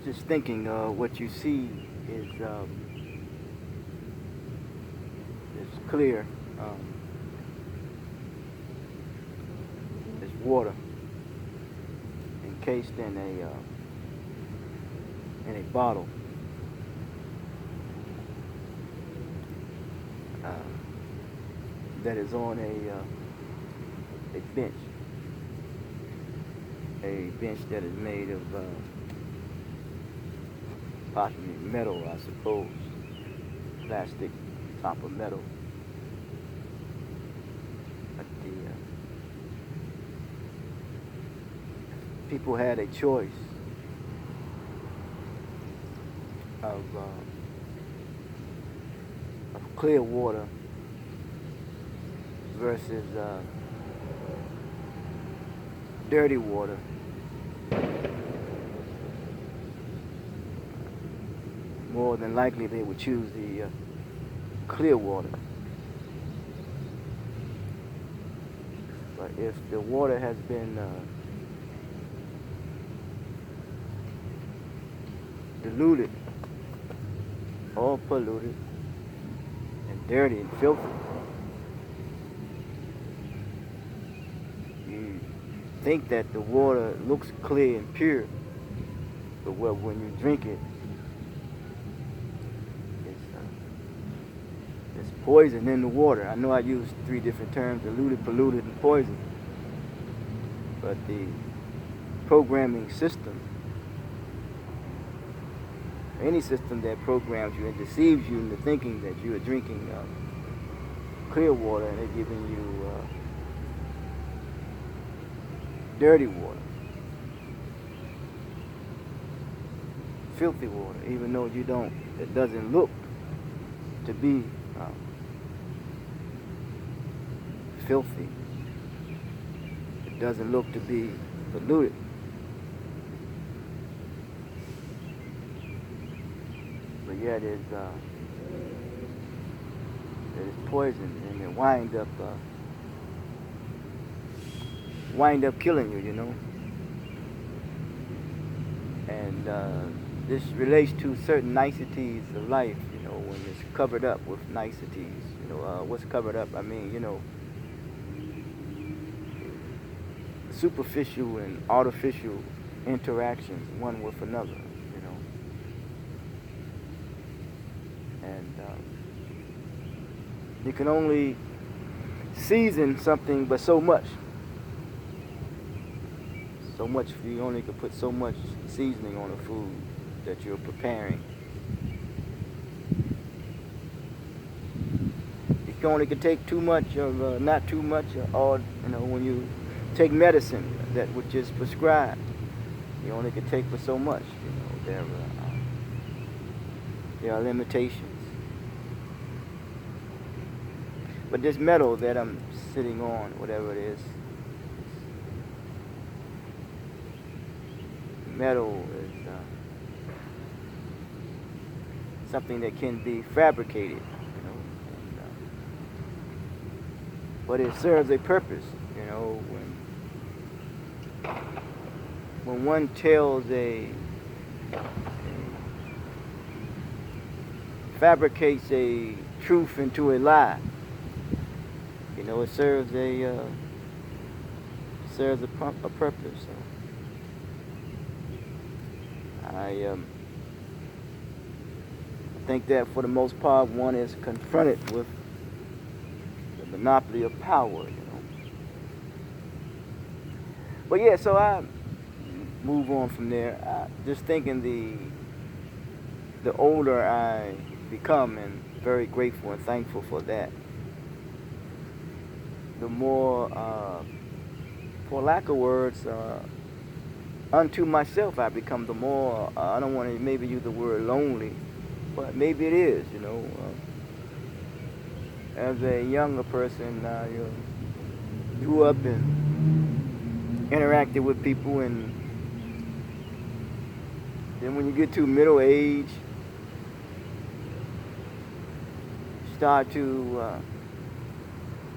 just thinking, what you see is clear. Um, it's water encased in a bottle uh, that is on a bench that is made of possibly metal, I suppose, plastic, top of metal. But the people had a choice of clear water versus dirty water. More than likely, they would choose the clear water. But if the water has been diluted or polluted and dirty and filthy, you think that the water looks clear and pure, but well, when you drink it, it's poison in the water. I know I used three different terms: diluted, polluted, and poison. But the programming system, any system that programs you and deceives you into thinking that you are drinking clear water, and they're giving you dirty water, filthy water, even though it doesn't look to be filthy. It doesn't look to be polluted. But yet it is poison, and it wind up killing you, you know. And this relates to certain niceties of life, you know, when it's covered up with niceties. You know, what's covered up? I mean, you know, superficial and artificial interactions one with another, you know. And you can only season something but so much. You only can put so much seasoning on a food that you're preparing. You can only take too much of, not too much, or, you know, when you take medicine that which is prescribed, you only can take for so much. You know, there are limitations. But this metal that I'm sitting on, whatever it is, metal is something that can be fabricated, you know, and, but it serves a purpose, you know. When one tells fabricates a truth into a lie, you know, it serves a purpose. So I think that for the most part, one is confronted with the monopoly of power, you know. But yeah, so I move on from there. Just thinking the older I become, and very grateful and thankful for that, the more, for lack of words, unto myself I become, the more, I don't want to maybe use the word lonely, but maybe it is, you know. As a younger person, you grew up and interacted with people, and then when you get to middle age, you start to, I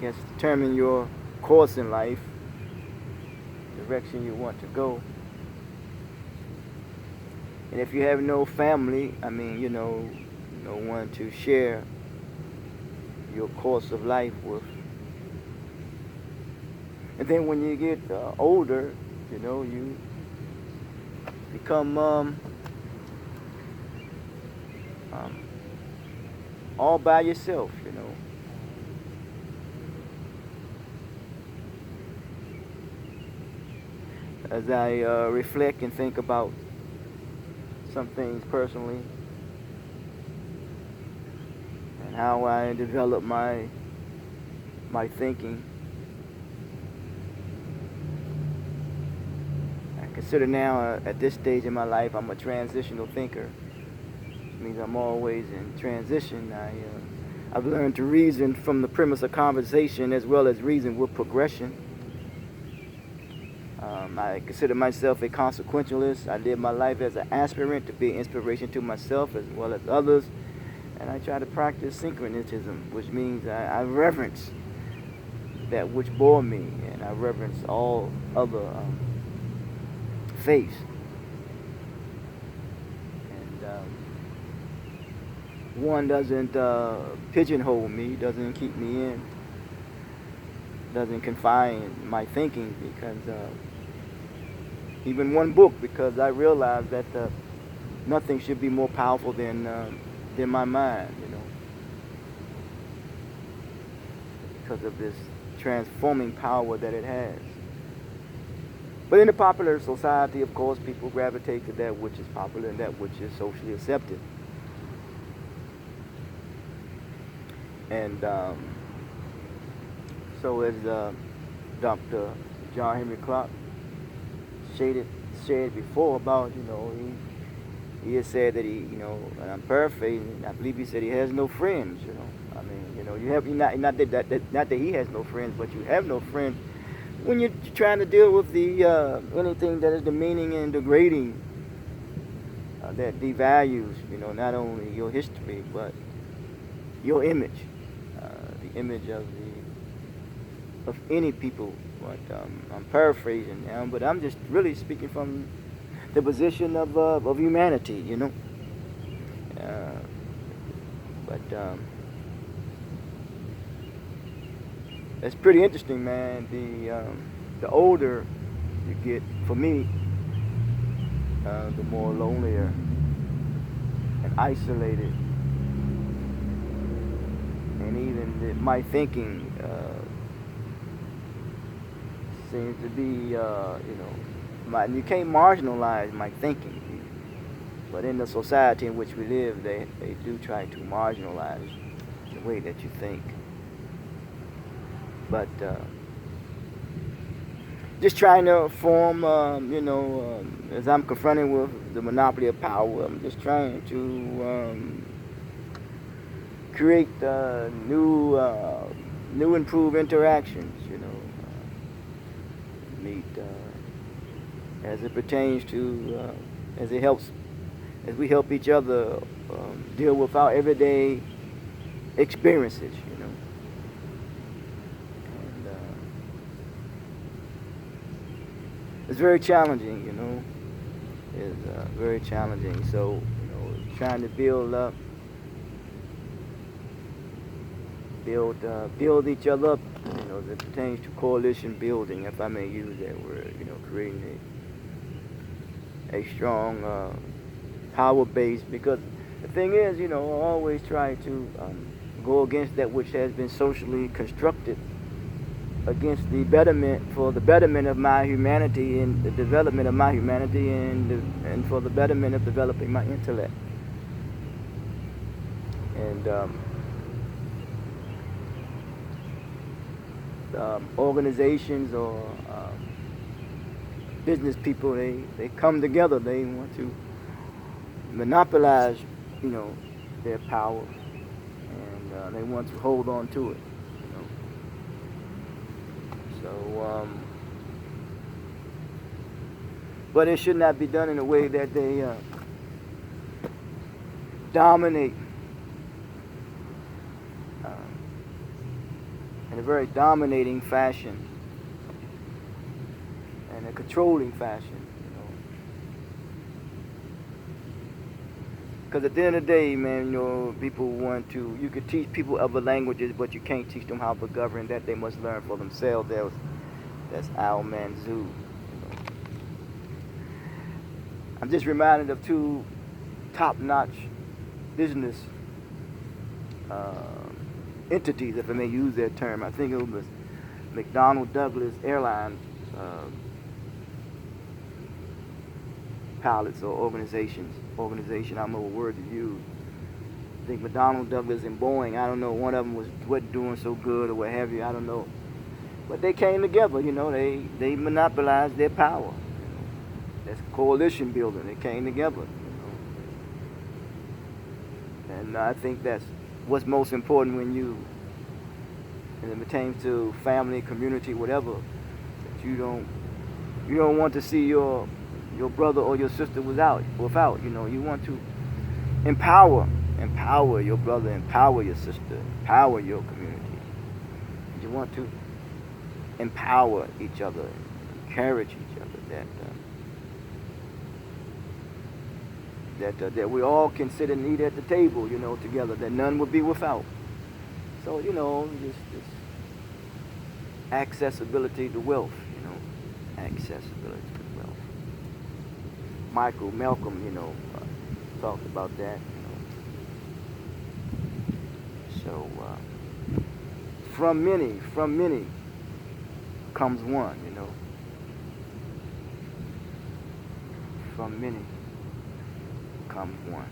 guess, determine your course in life, direction you want to go. And if you have no family, I mean, no one to share your course of life with. And then when you get older, you become um, all by yourself. As I reflect and think about some things personally and how I develop my thinking, I consider now at this stage in my life I'm a transitional thinker. Which means I'm always in transition. I've learned to reason from the premise of conversation as well as reason with progression. I consider myself a consequentialist. I live my life as an aspirant to be an inspiration to myself as well as others. And I try to practice synchronism, which means I reverence that which bore me, and I reverence all other faiths. And one doesn't pigeonhole me, doesn't keep me in, doesn't confine my thinking, because even one book, because I realize that nothing should be more powerful than my mind, because of this transforming power that it has. But in the popular society, of course, people gravitate to that which is popular and that which is socially accepted. And so as Dr. John Henry Clarke shared before about, he has said that and I'm paraphrasing, I believe he said he has no friends, I mean, you have, not that he has no friends, but you have no friends when you're trying to deal with the anything that is demeaning and degrading, that devalues, not only your history, but your image, the image of any people. But I'm paraphrasing now, but I'm just really speaking from the position of humanity, but it's pretty interesting, man. The older you get, for me, the more lonelier and isolated, and even my thinking seems to be, you can't marginalize my thinking, but in the society in which we live, they do try to marginalize the way that you think. But just trying to form, as I'm confronting with the monopoly of power, I'm just trying to create new improved interactions, meet as it pertains to as we help each other deal with our everyday experiences, and it's very challenging, it's very challenging. So trying to build each other up, as it pertains to coalition building, if I may use that word, creating a strong power base. Because the thing is, I always try to go against that which has been socially constructed, against for the betterment of my humanity and the development of my humanity, and for the betterment of developing my intellect. And organizations or business people, they come together. They want to monopolize, their power, and they want to hold on to it. So, but it should not be done in a way that they dominate. In a very dominating fashion and a controlling fashion, Because at the end of the day, man, you know, people want to, you could teach people other languages, but you can't teach them how to govern that. They must learn for themselves. That's Al Manzou. You know. I'm just reminded of two top-notch business uh, entities, if I may use that term. I think it was McDonnell Douglas Airlines pilots or organization, I don't know what word to use. I think McDonnell Douglas and Boeing, I don't know, one of them wasn't doing so good or what have you, I don't know. But they came together, you know, they monopolized their power. You know. That's coalition building. They came together, you know. And I think that's what's most important when and it pertains to family, community, whatever, that you don't want to see your brother or your sister without, you know. You want to empower your brother, empower your sister, empower your community. You want to empower each other, encourage each other, that we all can sit and eat at the table, you know, together, that none would be without. So, you know, this accessibility to wealth, you know, accessibility to wealth. Michael Malcolm, you know, talked about that, you know. So, from many comes one, you know. From many comes one.